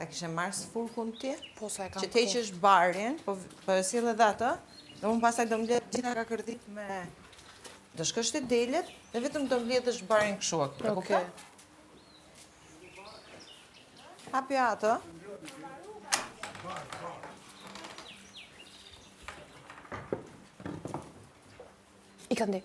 Ta kishe marrë sfurkun ti? Po, sa e kam që te që është barin, po e sjellë edhe atë, dhe unë pasaj do mbledh gjitha ka kërdit me... Do shkosh te delet dhe vetëm do mbledhësh barin kështu. E kupton? Hapi atë. I ka ndej.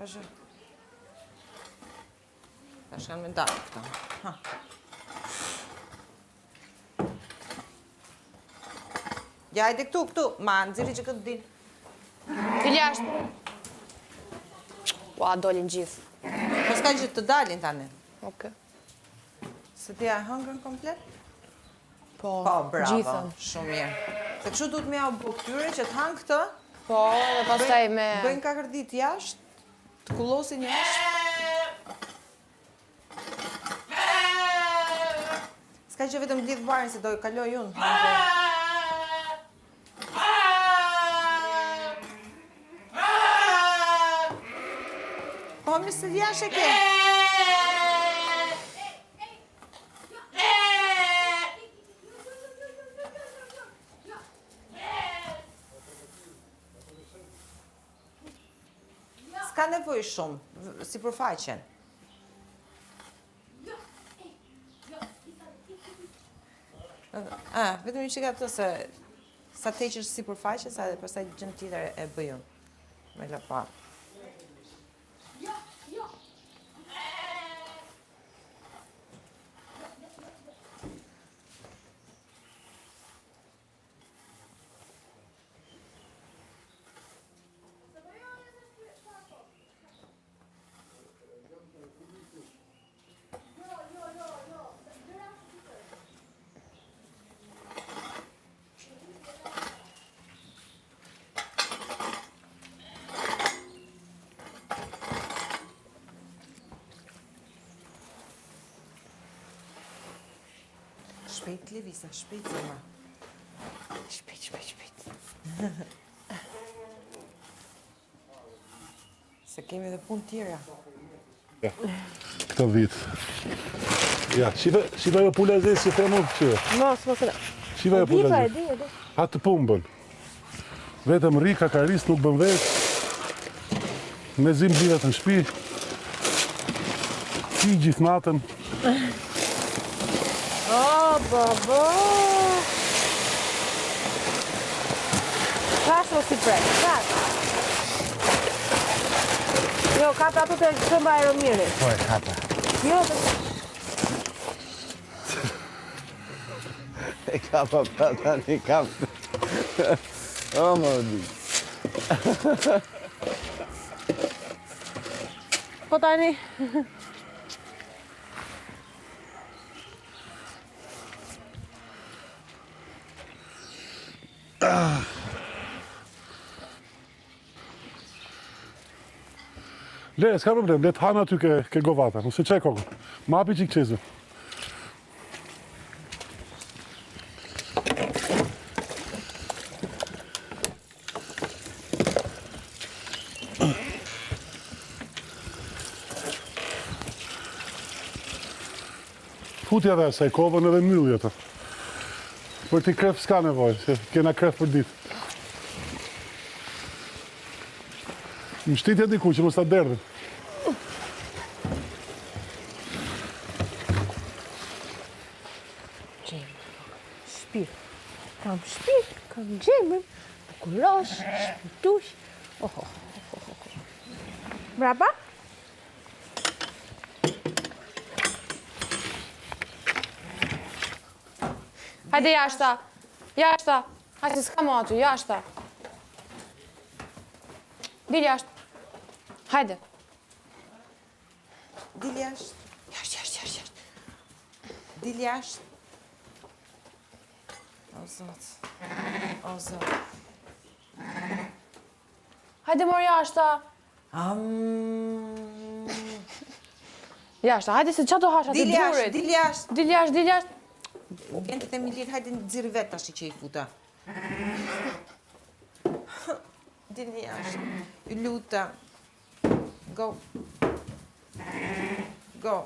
Vazhdo. Tash kanë me ndarë këta. Ja, hajde këtu. Ma, nëziri që këtë din. Fil jashtë. Ua, dolin gjithë. Po s'ka që të dalin tani. Oke. Se ti a hëngën komplet? Po, bravo. gjithën. Shumë mirë. Se kështu du të me au këtyre që të hangë këtë. Po, dhe pastaj me... Bëjnë ka kërdit jashtë, të kullosin jashtë. S'ka që vetëm lidhë barin se do i kaloj unë. Po, misë të jashtë e ke. S'ka nevoj shumë, si përfaqen. Vetëm një qika të se sa te që është si përfaqen, sa dhe pastaj gjënë tjetër e bëjun. Me lapa. Shpejt, Levisa, shpejt se ma. Shpejt. Se kemi dhe punë tjera. Ja, këto vit. Ja, shiva jo pula e zesë që të e mund që. Mos e da. Shiva jo pula e zesë. Di. Atë të punë bën. Vetëm rika, karis, nuk bën vetë. Me zim blivet në shpi. Pi gjithë natën. Babo! Kash o si prek, kash. Jo, kapa ato të këmba Aeromiri. Po e kapa. Jo, të... E kapa prata një kap. O, më di. Po tani... Le, s'ka problem, le të hanë aty ke govata, nëse qaj kokën. Ma api qik qezë. Futja dhe asaj kovën edhe mylli atë. Për ti kref s'ka nevoj, se kena kref për ditë. Më shtitja diku që mos ta derdhin. Shpirë. Kam shpirë. Kam gjemën, bukurosh, shpirtush. Brapa? Hajde jashta. Jashta. Hajde s'ka më aty, jashta. Dil jashtë. Hajde. Dil jashtë. Jashtë. Dil jashtë. O zot. O zot. Hajde mor jashta. Jashta, hajde se qa do hash aty Dil jashtë, burit. dil jashtë. Dil jashtë. Vjen të themi lirë, hajde në dzirë vetë tash që i futa. Dil jashtë. Ju luta. Go. Go.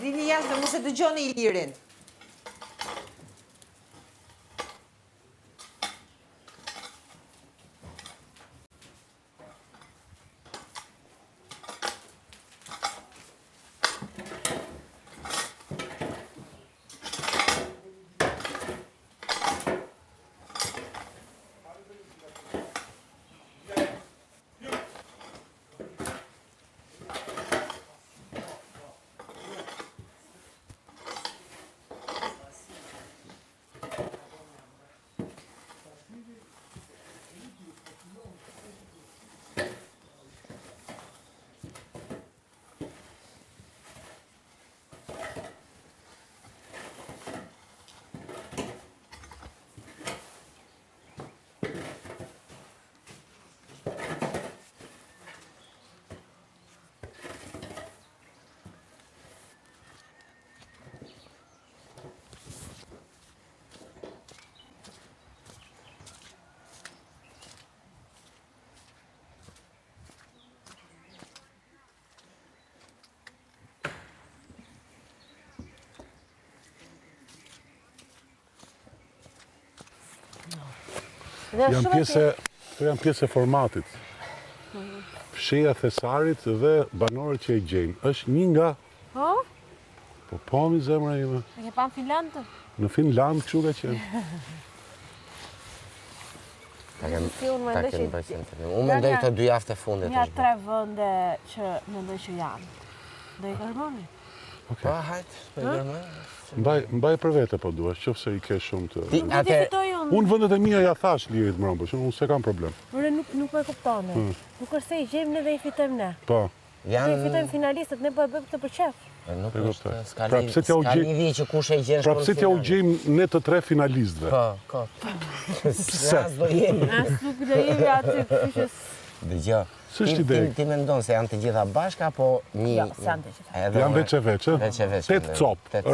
Dili jashtë dhe mos e dëgjoni Ilirin. Këto janë pjesë e formatit. Fsheja thesarit dhe banorët që e gjejnë. Është një nga... Po, mi zemra ime. E ke pa në Finland? Në Finland, kështu ka qenë. Unë mendoj këto 2 javë të fundit. Nja 3 vënde që mendoj që janë. Do i kërmoni? Pa, hajtë, Mbaj për vete po duash, qoftë se i ke shumë të... Nuk ti fitoj unë. Unë vëndet e mija ja thash Lirit mbrëmbo, që unë se kam problem. Ure nuk me kuptone. Nuk është se i gjejmë ne dhe i fitojmë ne. Po. Ne i fitojmë finalistët, ne po e bëjmë këtë për qef. Nuk është, s'ka Pra, lidhje që kush e gjenë pra pse t'ja u gjejmë ne të 3 finalistëve? Po. As do jemi. As nuk do jemi aty fyshës. Dëgjoj. S'është ide. Ti mendon se janë të gjitha bashkë apo një? Jo, s'janë të gjitha. Janë veç e veç, e? 8 copë.